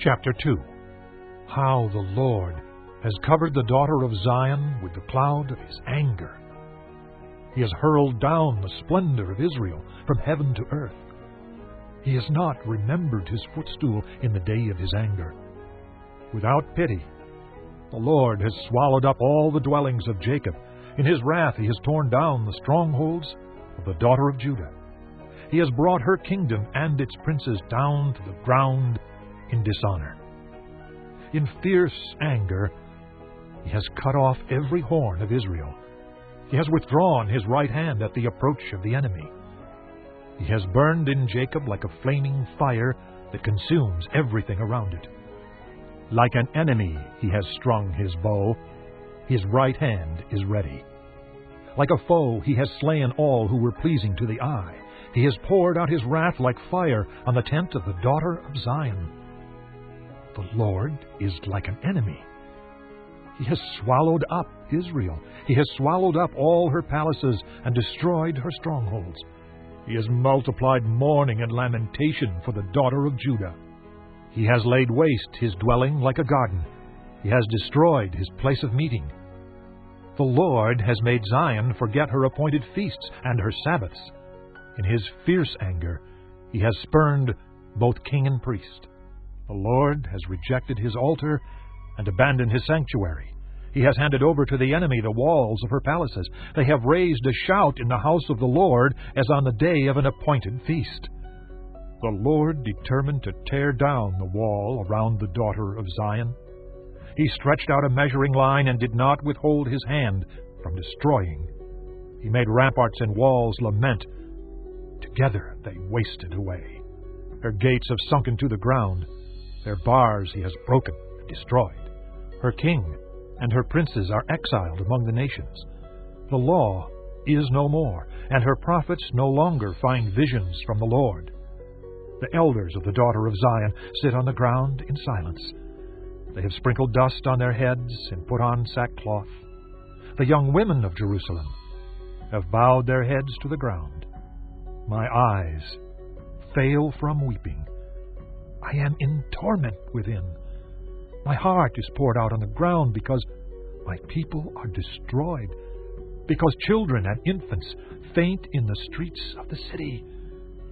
Chapter 2. How the Lord has covered the daughter of Zion with the cloud of his anger. He has hurled down the splendor of Israel from heaven to earth. He has not remembered his footstool in the day of his anger. Without pity, the Lord has swallowed up all the dwellings of Jacob. In his wrath he has torn down the strongholds of the daughter of Judah. He has brought her kingdom and its princes down to the ground in dishonor. In fierce anger, he has cut off every horn of Israel. He has withdrawn his right hand at the approach of the enemy. He has burned in Jacob like a flaming fire that consumes everything around it. Like an enemy he has strung his bow. His right hand is ready. Like a foe he has slain all who were pleasing to the eye. He has poured out his wrath like fire on the tent of the daughter of Zion. The Lord is like an enemy. He has swallowed up Israel. He has swallowed up all her palaces and destroyed her strongholds. He has multiplied mourning and lamentation for the daughter of Judah. He has laid waste his dwelling like a garden. He has destroyed his place of meeting. The Lord has made Zion forget her appointed feasts and her Sabbaths. In his fierce anger, he has spurned both king and priest. The Lord has rejected his altar and abandoned his sanctuary. He has handed over to the enemy the walls of her palaces. They have raised a shout in the house of the Lord as on the day of an appointed feast. The Lord determined to tear down the wall around the daughter of Zion. He stretched out a measuring line and did not withhold his hand from destroying. He made ramparts and walls lament. Together they wasted away. Her gates have sunken to the ground. Their bars he has broken and destroyed. Her king and her princes are exiled among the nations. The law is no more, and her prophets no longer find visions from the Lord. The elders of the daughter of Zion sit on the ground in silence. They have sprinkled dust on their heads and put on sackcloth. The young women of Jerusalem have bowed their heads to the ground. My eyes fail from weeping. I am in torment within. My heart is poured out on the ground because my people are destroyed, because children and infants faint in the streets of the city.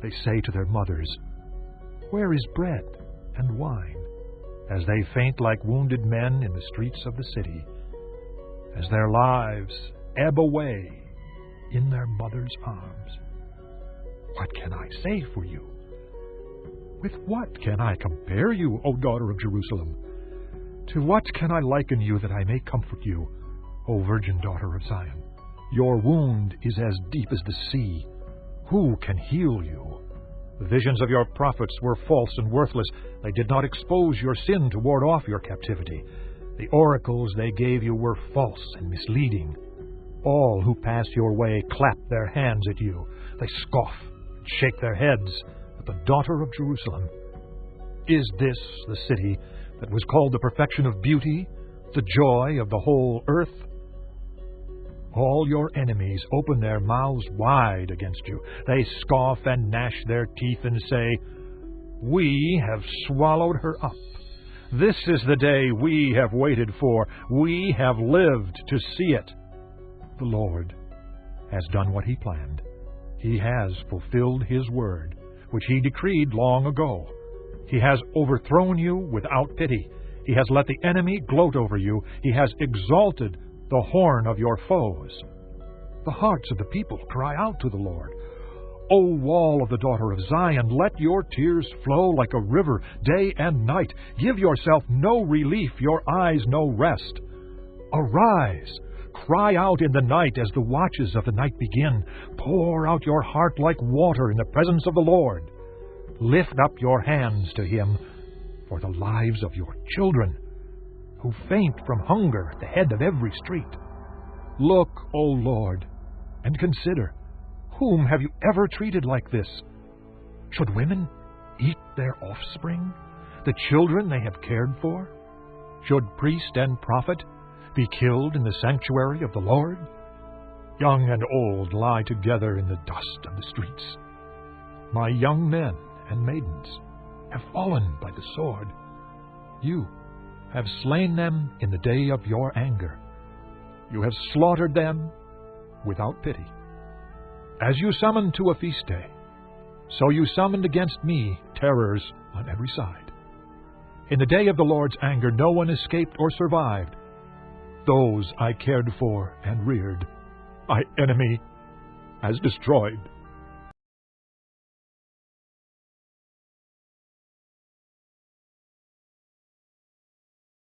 They say to their mothers, "Where is bread and wine?" as they faint like wounded men in the streets of the city, as their lives ebb away in their mother's arms. What can I say for you? With what can I compare you, O daughter of Jerusalem? To what can I liken you that I may comfort you, O virgin daughter of Zion? Your wound is as deep as the sea. Who can heal you? The visions of your prophets were false and worthless. They did not expose your sin to ward off your captivity. The oracles they gave you were false and misleading. All who pass your way clap their hands at you. They scoff and shake their heads at the daughter of Jerusalem. Is this the city that was called the perfection of beauty, the joy of the whole earth? All your enemies open their mouths wide against you. They scoff and gnash their teeth and say, "We have swallowed her up. This is the day we have waited for. We have lived to see it." The Lord has done what he planned. He has fulfilled his word, which he decreed long ago. He has overthrown you without pity. He has let the enemy gloat over you. He has exalted the horn of your foes. The hearts of the people cry out to the Lord. O wall of the daughter of Zion, let your tears flow like a river day and night. Give yourself no relief, your eyes no rest. Arise, cry out in the night as the watches of the night begin. Pour out your heart like water in the presence of the Lord. Lift up your hands to him for the lives of your children, who faint from hunger at the head of every street. Look, O Lord, and consider, whom have you ever treated like this? Should women eat their offspring, the children they have cared for? Should priest and prophet be killed in the sanctuary of the Lord? Young and old lie together in the dust of the streets. My young men and maidens have fallen by the sword. You have slain them in the day of your anger. You have slaughtered them without pity. As you summoned to a feast day, so you summoned against me terrors on every side. In the day of the Lord's anger no one escaped or survived. Those I cared for and reared, my enemy has destroyed.